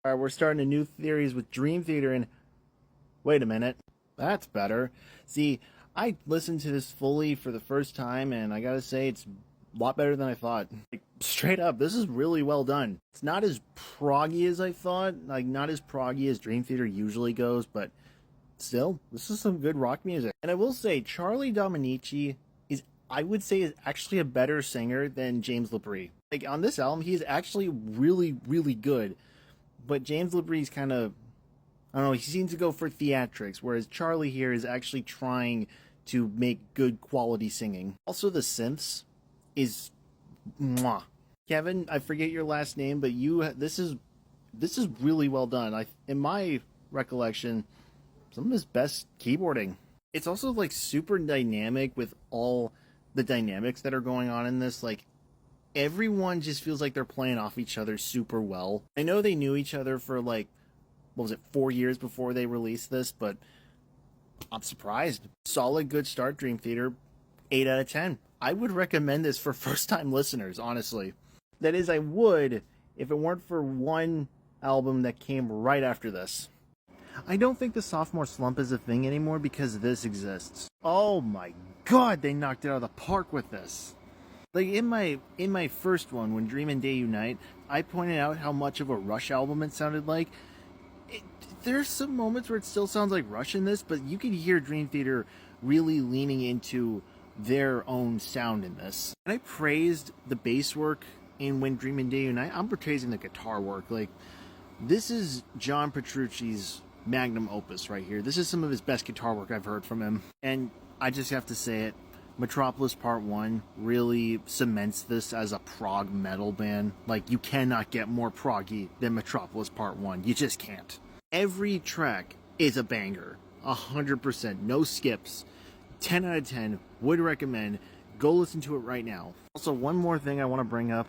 All right, we're starting a new series with Dream Theater, and wait a minute, that's better. See, I listened to this fully for the first time, and I gotta say, it's a lot better than I thought. Like, straight up, this is really well done. It's not as proggy as I thought, like, not as proggy as Dream Theater usually goes, but still, this is some good rock music. And I will say, Charlie Dominici is, I would say, is actually a better singer than James LaBrie. Like, on this album, he is actually really, really good. But James LaBrie's kind of, I don't know, he seems to go for theatrics, whereas Charlie here is actually trying to make good quality singing. Also, the synths is mwah. Kevin, I forget your last name, but this is really well done. In my recollection, some of his best keyboarding. It's also like super dynamic with all the dynamics that are going on in this. Like, everyone just feels like they're playing off each other super well. I know they knew each other for like, what was it, 4 years before they released this, but I'm surprised. Solid, good start, Dream Theater. 8 out of 10. I would recommend this for first-time listeners, honestly. That is, I would if it weren't for one album that came right after this. I don't think the sophomore slump is a thing anymore because this exists. Oh my god, they knocked it out of the park with this. Like, in my first one, when Dream and Day Unite, I pointed out how much of a Rush album it sounded like. There's some moments where it still sounds like Rush in this, but you can hear Dream Theater really leaning into their own sound in this. And I praised the bass work in When Dream and Day Unite. I'm praising the guitar work. Like, this is John Petrucci's magnum opus right here. This is some of his best guitar work I've heard from him. And I just have to say it. Metropolis Part 1 really cements this as a prog metal band. Like, you cannot get more proggy than Metropolis Part 1. You just can't. Every track is a banger. 100%. No skips. 10 out of 10. Would recommend. Go listen to it right now. Also, one more thing I want to bring up.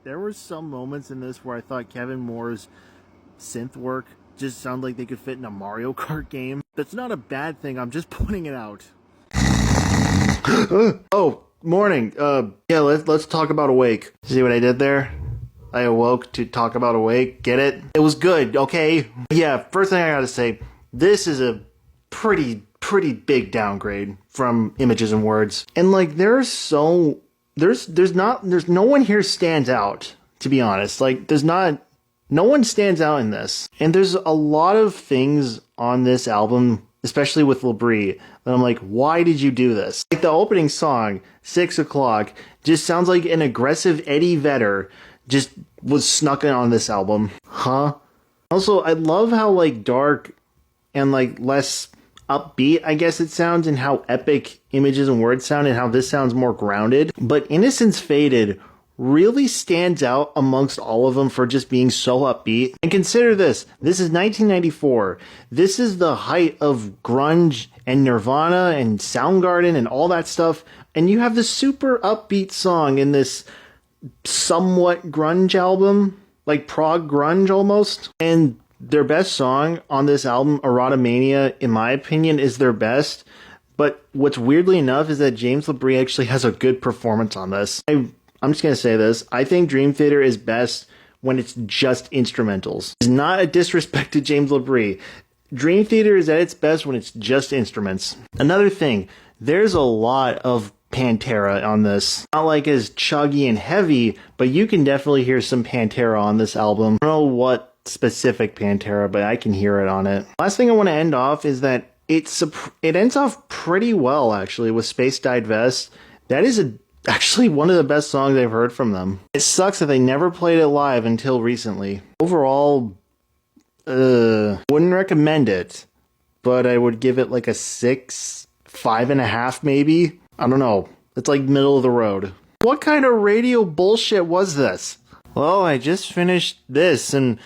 There were some moments in this where I thought Kevin Moore's synth work just sounded like they could fit in a Mario Kart game. That's not a bad thing. I'm just pointing it out. Oh, morning. Yeah, let's talk about Awake. See what I did there? I awoke to talk about Awake. Get it? It was good, okay? Yeah, first thing I gotta say, this is a pretty big downgrade from Images and Words. And like, there's no one here stands out, to be honest. Like, no one stands out in this. And there's a lot of things on this album, especially with LaBrie, that I'm like, why did you do this? Like, the opening song, 6 o'clock, just sounds like an aggressive Eddie Vedder just was snuck in on this album. Huh? Also, I love how, like, dark and, like, less upbeat, I guess it sounds, and how epic Images and Words sound, and how this sounds more grounded. But Innocence Faded really stands out amongst all of them for just being so upbeat. And consider this is 1994. This is the height of grunge and Nirvana and Soundgarden and all that stuff, and you have this super upbeat song in this somewhat grunge album, like prog grunge almost. And their best song on this album, Erotomania, in my opinion, is their best. But what's weirdly enough is that James LaBrie actually has a good performance on this. I'm just going to say this. I think Dream Theater is best when it's just instrumentals. It's not a disrespect to James LaBrie. Dream Theater is at its best when it's just instruments. Another thing, there's a lot of Pantera on this. Not like as chuggy and heavy, but you can definitely hear some Pantera on this album. I don't know what specific Pantera, but I can hear it on it. Last thing I want to end off is that it ends off pretty well, actually, with Space Dyed Vest. That is actually one of the best songs I've heard from them. It sucks that they never played it live until recently. Overall, wouldn't recommend it, but I would give it like a 6, 5.5 maybe. I don't know. It's like middle of the road. What kind of radio bullshit was this? Well, I just finished this, and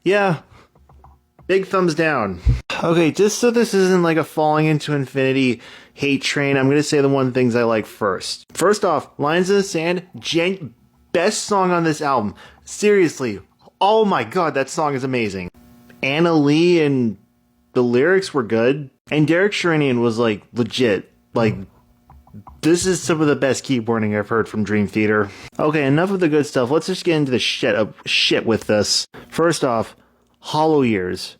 yeah, big thumbs down. Okay, just so this isn't like a falling into infinity hate train, I'm going to say the one things I like first. First off, Lines in the Sand, best song on this album. Seriously, oh my god, that song is amazing. Anna Lee and the lyrics were good. And Derek Sherinian was like legit, like This is some of the best keyboarding I've heard from Dream Theater. Okay, enough of the good stuff. Let's just get into the shit with this. First off, Hollow Years.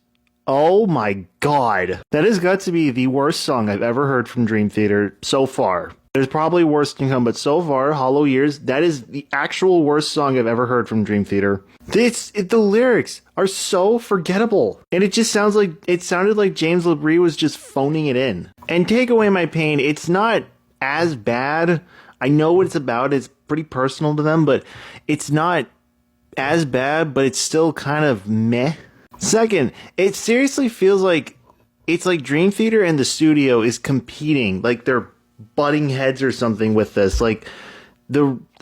Oh my god. That has got to be the worst song I've ever heard from Dream Theater so far. There's probably worse to come, but so far, Hollow Years, that is the actual worst song I've ever heard from Dream Theater. The lyrics are so forgettable. And it sounded like James LaBrie was just phoning it in. And Take Away My Pain, it's not as bad. I know what it's about. It's pretty personal to them, but it's not as bad, but it's still kind of meh. Second, it seriously feels like it's like Dream Theater and the studio is competing, like they're butting heads or something with this. Like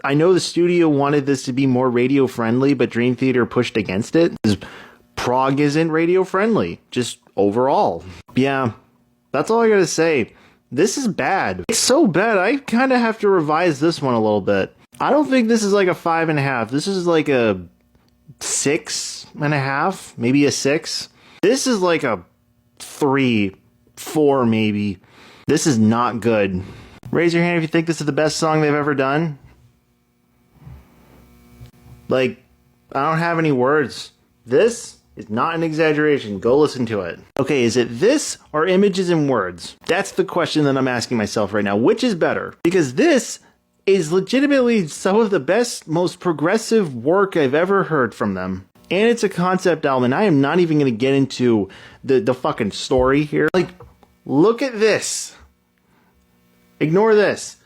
I know the studio wanted this to be more radio friendly, but Dream Theater pushed against it. Prog isn't radio friendly, just overall. Yeah, that's all I gotta say. This is bad. It's so bad, I kind of have to revise this one a little bit. I don't think this is like a 5.5. This is like a 6.5, maybe a 6. This is like a 3, 4 maybe. This is not good. Raise your hand if you think this is the best song they've ever done. Like, I don't have any words. This is not an exaggeration. Go listen to it. Okay, is it this or Images and Words? That's the question that I'm asking myself right now. Which is better? Because this is legitimately some of the best, most progressive work I've ever heard from them. And it's a concept album, and I am not even going to get into the fucking story here. Like, look at this. Ignore this.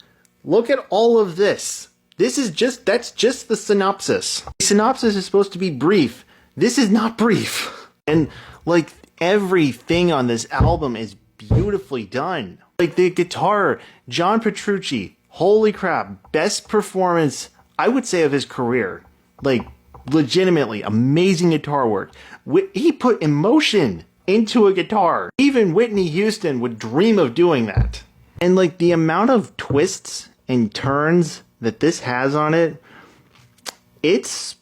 Look at all of this. That's just the synopsis. The synopsis is supposed to be brief. This is not brief. And, like, everything on this album is beautifully done. Like, the guitar, John Petrucci, holy crap, best performance, I would say, of his career. Like, legitimately, amazing guitar work. He put emotion into a guitar. Even Whitney Houston would dream of doing that. And, like, the amount of twists and turns that this has on it, it's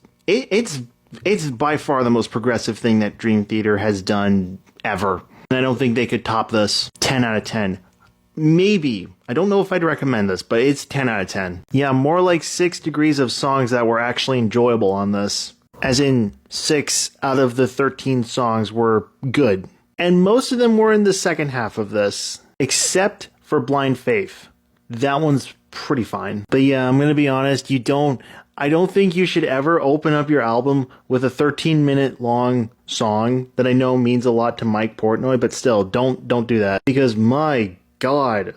by far the most progressive thing that Dream Theater has done ever. And I don't think they could top this. 10 out of 10. Maybe. I don't know if I'd recommend this, but it's 10 out of 10. Yeah, more like 6 degrees of songs that were actually enjoyable on this. As in, 6 out of the 13 songs were good. And most of them were in the second half of this. Except for Blind Faith. That one's pretty fine. But yeah, I'm gonna be honest, I don't think you should ever open up your album with a 13-minute long song that I know means a lot to Mike Portnoy, but still, don't do that. Because my god,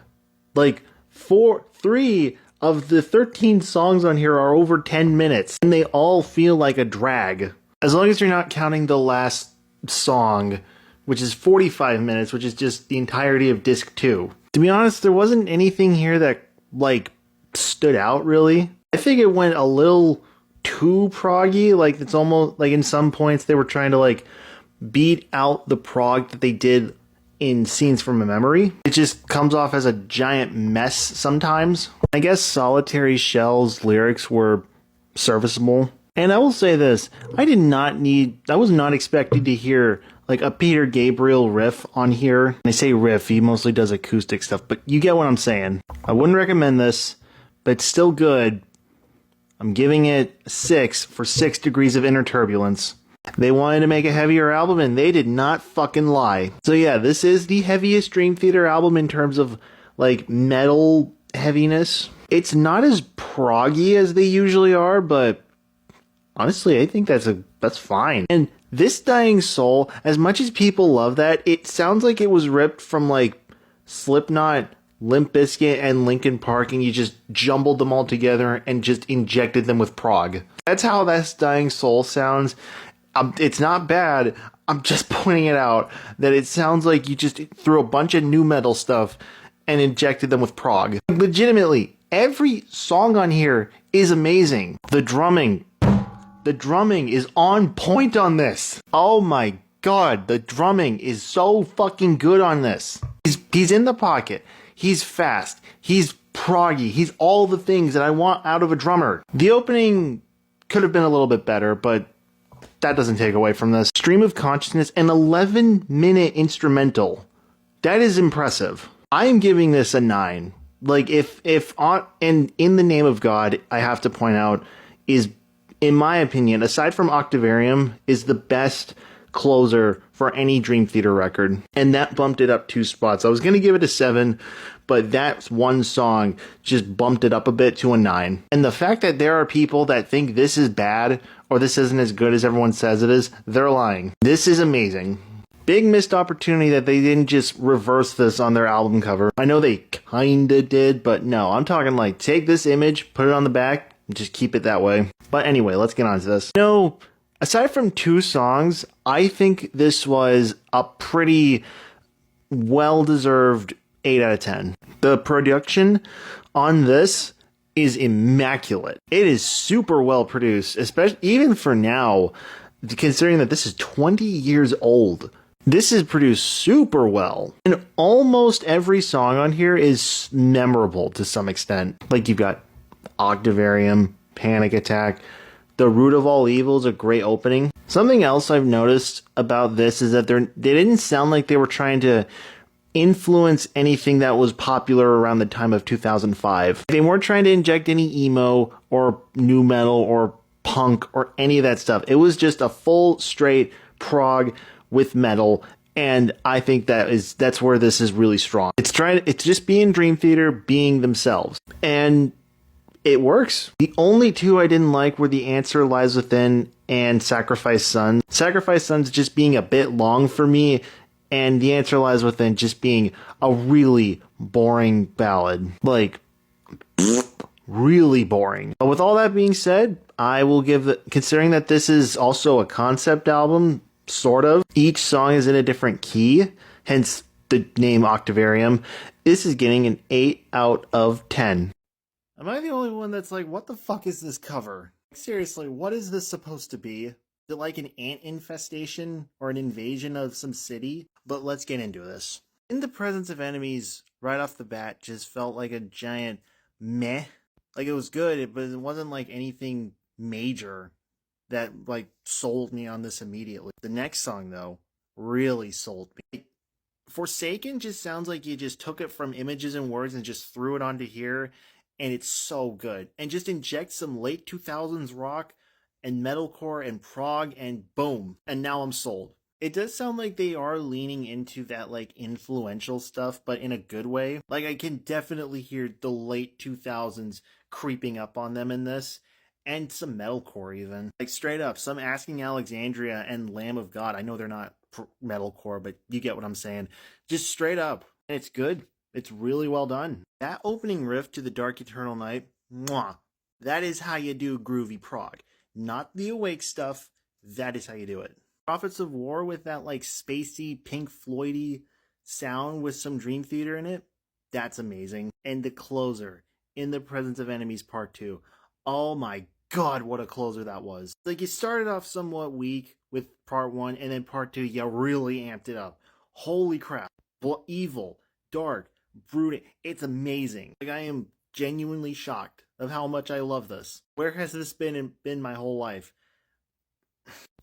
like 3 of the 13 songs on here are over 10 minutes, and they all feel like a drag. As long as you're not counting the last song, which is 45 minutes, which is just the entirety of disc 2. To be honest, there wasn't anything here that, like, stood out, really. I think it went a little too proggy. Like, it's almost, like, in some points they were trying to, like, beat out the prog that they did in Scenes from a Memory. It just comes off as a giant mess sometimes. I guess Solitary Shell's lyrics were serviceable. And I will say this, I was not expecting to hear like a Peter Gabriel riff on here. And I say riff, he mostly does acoustic stuff, but you get what I'm saying. I wouldn't recommend this, but it's still good. I'm giving it a 6 for 6 degrees of inner turbulence. They wanted to make a heavier album, and they did not fucking lie. So yeah, this is the heaviest Dream Theater album in terms of, like, metal heaviness. It's not as proggy as they usually are, but honestly, I think that's fine. And This Dying Soul, as much as people love that, it sounds like it was ripped from, like, Slipknot, Limp Bizkit, and Linkin Park, and you just jumbled them all together and just injected them with prog. That's how This Dying Soul sounds. It's not bad. I'm just pointing it out that it sounds like you just threw a bunch of nu metal stuff and injected them with prog. Legitimately, every song on here is amazing. The drumming is on point on this. Oh my god, the drumming is so fucking good on this. He's in the pocket. He's fast. He's proggy. He's all the things that I want out of a drummer. The opening could have been a little bit better, but that doesn't take away from this. Stream of Consciousness, an 11-minute instrumental. That is impressive. I am giving this a 9. Like if on and in the name of God, I have to point out is, in my opinion, aside from Octavarium, is the best closer for any Dream Theater record, and that bumped it up 2 spots. I was gonna give it a 7, but that one song just bumped it up a bit to a 9. And the fact that there are people that think this is bad or this isn't as good as everyone says it is, they're lying. This is amazing. Big missed opportunity that they didn't just reverse this on their album cover. I know they kinda did, but no, I'm talking like take this image, put it on the back, and just keep it that way. But anyway, let's get on to this. No, aside from 2 songs, I think this was a pretty well-deserved 8 out of 10. The production on this is immaculate. It is super well produced, especially even for now, considering that this is 20 years old. This is produced super well. And almost every song on here is memorable to some extent. Like you've got Octavarium, Panic Attack. The Root of All Evil is a great opening. Something else I've noticed about this is that they didn't sound like they were trying to influence anything that was popular around the time of 2005. They weren't trying to inject any emo or nu metal or punk or any of that stuff. It was just a full straight prog with metal, and I think that's where this is really strong. It's just being Dream Theater, being themselves, and it works. The only 2 I didn't like were The Answer Lies Within and Sacrifice Sons. Sacrifice Sons just being a bit long for me, and The Answer Lies Within just being a really boring ballad. Like, really boring. But with all that being said, I will considering that this is also a concept album, sort of, each song is in a different key, hence the name Octavarium, this is getting an 8 out of 10. Am I the only one that's like, what the fuck is this cover? Seriously, what is this supposed to be? Is it like an ant infestation or an invasion of some city? But let's get into this. In the Presence of Enemies, right off the bat, just felt like a giant meh. Like it was good, but it wasn't like anything major that like sold me on this immediately. The next song though really sold me. Forsaken just sounds like you just took it from Images and Words and just threw it onto here, and it's so good. And just inject some late 2000s rock and metalcore and prog, and boom, and now I'm sold. It does sound like they are leaning into that like influential stuff, but in a good way. Like I can definitely hear the late 2000s creeping up on them in this, and some metalcore even. Like straight up, some Asking Alexandria and Lamb of God. I know they're not metalcore, but you get what I'm saying. Just straight up. And it's good. It's really well done. That opening riff to The Dark Eternal Night, mwah. That is how you do groovy prog. Not the Awake stuff. That is how you do it. Prophets of War with that like spacey Pink Floydy sound with some Dream Theater in it. That's amazing. And the closer, In the Presence of Enemies Part 2. Oh my God, what a closer that was. Like you started off somewhat weak with Part 1, and then Part 2, you really amped it up. Holy crap. Evil, dark, brooding. It's amazing. Like I am genuinely shocked of how much I love this. Where has this been my whole life?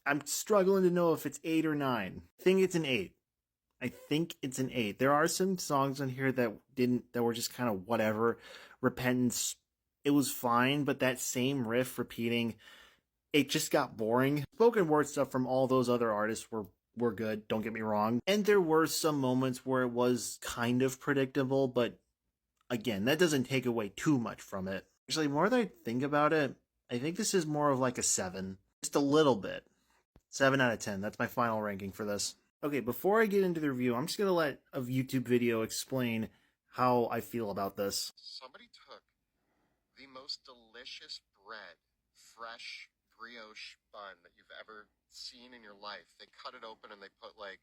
I'm struggling to know if it's 8 or 9. I think it's an 8. I think it's an 8. There are some songs on here that were just kind of whatever. Repentance, it was fine, but that same riff repeating, it just got boring. Spoken word stuff from all those other artists were good, don't get me wrong. And there were some moments where it was kind of predictable, but again, that doesn't take away too much from it. Actually, more than I think about it, I think this is more of like a 7. Just a little bit. 7 out of 10. That's my final ranking for this. Okay, before I get into the review, I'm just going to let a YouTube video explain how I feel about this. Somebody took the most delicious bread, fresh brioche bun that you've ever seen in your life. They cut it open and they put like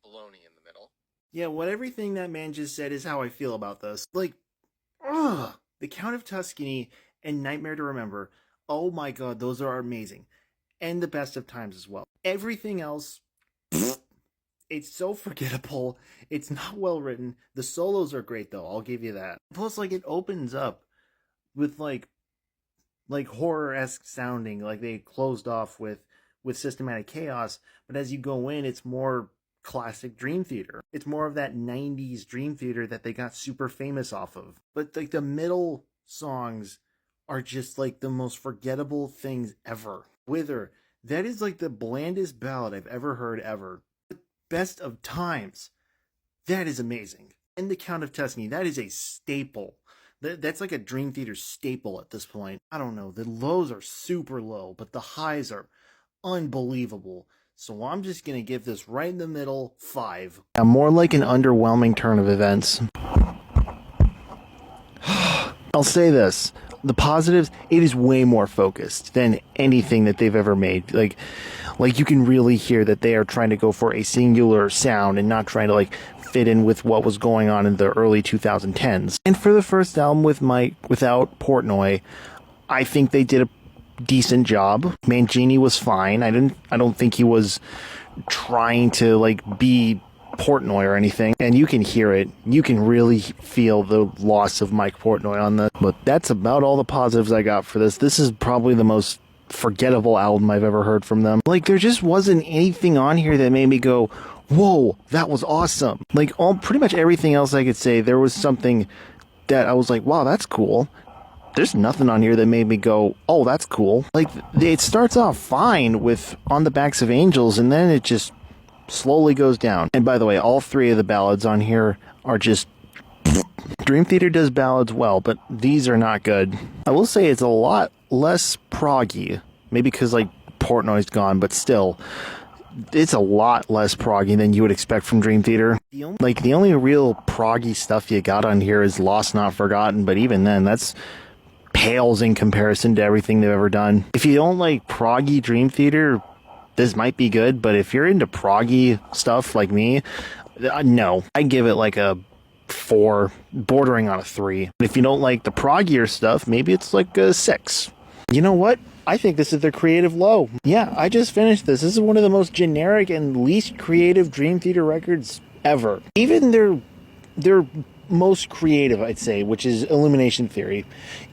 bologna in the middle. Yeah, what everything that man just said is how I feel about this. Like, ugh! The Count of Tuscany and Nightmare to Remember. Oh my God, those are amazing. And The Best of Times as well. Everything else, it's so forgettable. It's not well written. The solos are great though, I'll give you that. Plus, like, it opens up with like horror-esque sounding, like they closed off with Systematic Chaos, but as you go in, it's more classic Dream Theater. It's more of that 90s Dream Theater that they got super famous off of. But like the middle songs are just like the most forgettable things ever. Wither, that is like the blandest ballad I've ever heard ever. Best of Times, that is amazing. And The Count of Tuscany, that is a staple. That's like a Dream Theater staple at this point. I don't know, the lows are super low, but the highs are unbelievable. So I'm just going to give this right in the middle, 5. More like an underwhelming turn of events. I'll say this. The positives, it is way more focused than anything that they've ever made. Like you can really hear that they are trying to go for a singular sound and not trying to like fit in with what was going on in the early 2010s. And for the first album with Mike without Portnoy, I think they did a decent job. Mangini was fine. I don't think he was trying to like be Portnoy or anything, and you can hear it. You can really feel the loss of Mike Portnoy on this. But that's about all the positives I got for this. This is probably the most forgettable album I've ever heard from them. Like, there just wasn't anything on here that made me go, whoa, that was awesome. Like, pretty much everything else I could say, there was something that I was like, wow, that's cool. There's nothing on here that made me go, oh, that's cool. Like, it starts off fine with On the Backs of Angels, and then it just slowly goes down. And by the way, all 3 of the ballads on here are just... Dream Theater does ballads well, but these are not good. I will say it's a lot less proggy. Maybe because, like, Portnoy's gone, but still, it's a lot less proggy than you would expect from Dream Theater. The only real proggy stuff you got on here is Lost Not Forgotten, but even then, that's pales in comparison to everything they've ever done. If you don't like proggy Dream Theater, this might be good, but if you're into proggy stuff like me, no. I give it like a 4, bordering on a 3. If you don't like the proggier stuff, maybe it's like a 6. You know what? I think this is their creative low. Yeah, I just finished this. This is one of the most generic and least creative Dream Theater records ever. Even their most creative, I'd say, which is Illumination Theory,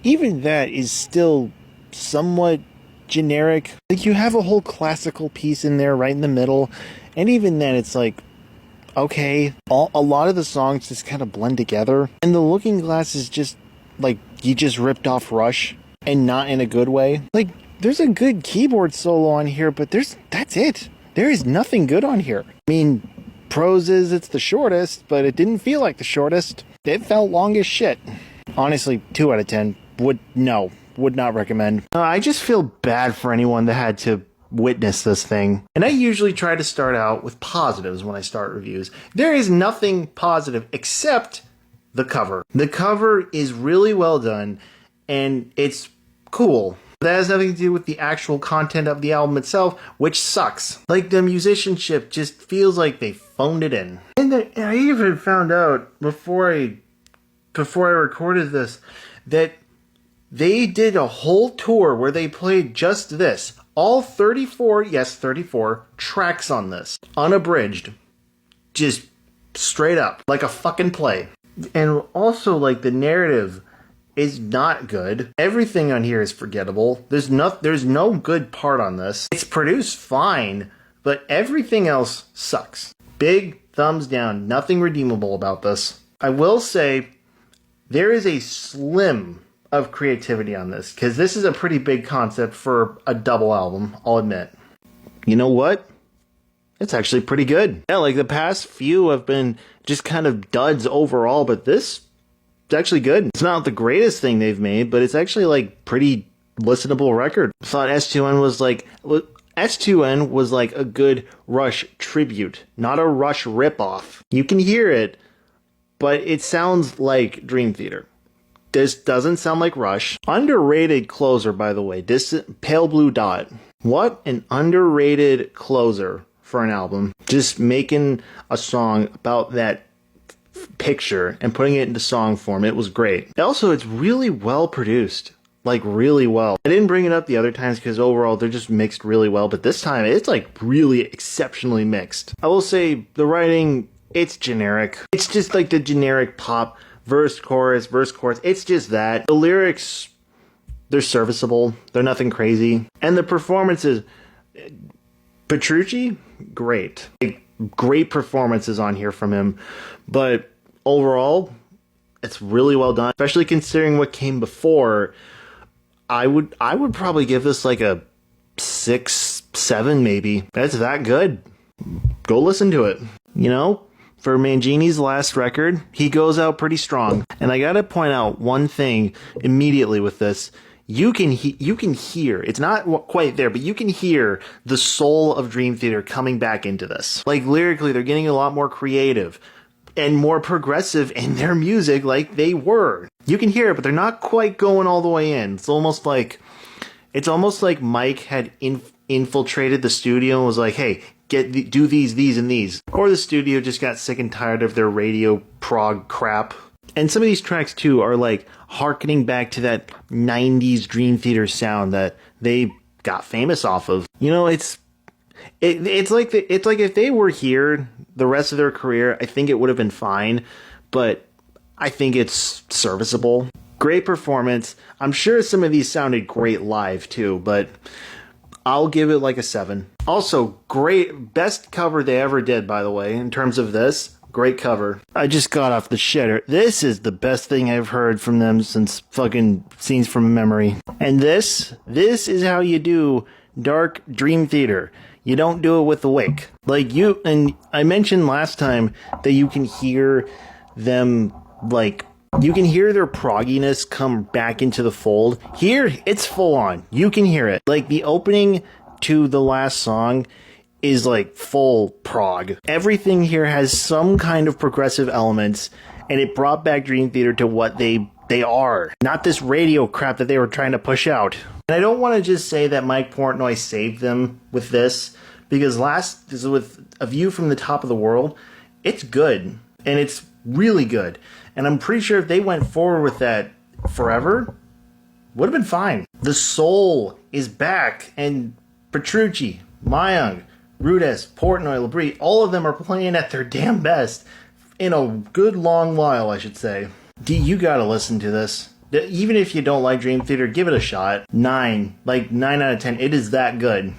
even that is still somewhat generic. Like, you have a whole classical piece in there right in the middle, and even then it's like, okay, a lot of the songs just kind of blend together, and The Looking Glass is just like, you just ripped off Rush, and not in a good way. Like, there's a good keyboard solo on here, but that's it. There is nothing good on here. I mean, Prose is it's the shortest, but it didn't feel like the shortest. It felt long as shit. Honestly, 2 out of 10. Would not recommend. I just feel bad for anyone that had to witness this thing. And I usually try to start out with positives when I start reviews. There is nothing positive except the cover. The cover is really well done, and it's cool. That has nothing to do with the actual content of the album itself, which sucks. Like, the musicianship just feels like they phoned it in. And I even found out before I recorded this that they did a whole tour where they played just this. All 34 tracks on this. Unabridged. Just straight up. Like a fucking play. And also, like, the narrative is not good. Everything on here is forgettable. There's no good part on this. It's produced fine, but everything else sucks. Big thumbs down. Nothing redeemable about this. I will say there is a slim of creativity on this, because this is a pretty big concept for a double album, I'll admit. You know what? It's actually pretty good. Yeah, like the past few have been just kind of duds overall, but this is actually good. It's not the greatest thing they've made, but it's actually like pretty listenable record. I thought S2N was like a good Rush tribute, not a Rush ripoff. You can hear it, but it sounds like Dream Theater. This doesn't sound like Rush. Underrated closer, by the way. Pale Blue Dot. What an underrated closer for an album. Just making a song about that picture and putting it into song form. It was great. Also, it's really well produced. Like, really well. I didn't bring it up the other times because overall they're just mixed really well, but this time it's like really exceptionally mixed. I will say the writing, it's generic. It's just like the generic pop verse, chorus. It's just that. The lyrics, they're serviceable. They're nothing crazy. And the performances, Petrucci, great. Like, great performances on here from him. But overall, it's really well done, especially considering what came before. I would probably give this like a 6, 7 maybe. That's that good. Go listen to it. You know, for Mangini's last record, he goes out pretty strong. And I gotta point out one thing immediately with this. You can hear, it's not quite there, but you can hear the soul of Dream Theater coming back into this. Like lyrically, they're getting a lot more creative and more progressive in their music like they were. You can hear it, but they're not quite going all the way in. It's almost like Mike had infiltrated the studio and was like, hey, do these, and these. Or the studio just got sick and tired of their radio prog crap. And some of these tracks, too, are like harkening back to that 90s Dream Theater sound that they got famous off of. You know, it's like if they were here the rest of their career, I think it would have been fine. But I think it's serviceable. Great performance. I'm sure some of these sounded great live, too, but I'll give it like a 7. Also, great, best cover they ever did, by the way, in terms of this. Great cover. I just got off the shitter. This is the best thing I've heard from them since fucking Scenes from Memory. And this is how you do dark Dream Theater. You don't do it with Awake. And I mentioned last time that you can hear them, you can hear their progginess come back into the fold. Here, it's full on. You can hear it. Like, the opening to the last song is like full prog. Everything here has some kind of progressive elements, and it brought back Dream Theater to what they are. Not this radio crap that they were trying to push out. And I don't want to just say that Mike Portnoy saved them with this, because with A View from the Top of the World, it's good. And it's really good. And I'm pretty sure if they went forward with that forever, would have been fine. The soul is back, and Petrucci, Mayung, Rudess, Portnoy, Labrie, all of them are playing at their damn best in a good long while, I should say. You gotta listen to this. Even if you don't like Dream Theater, give it a shot. 9 out of 10. It is that good.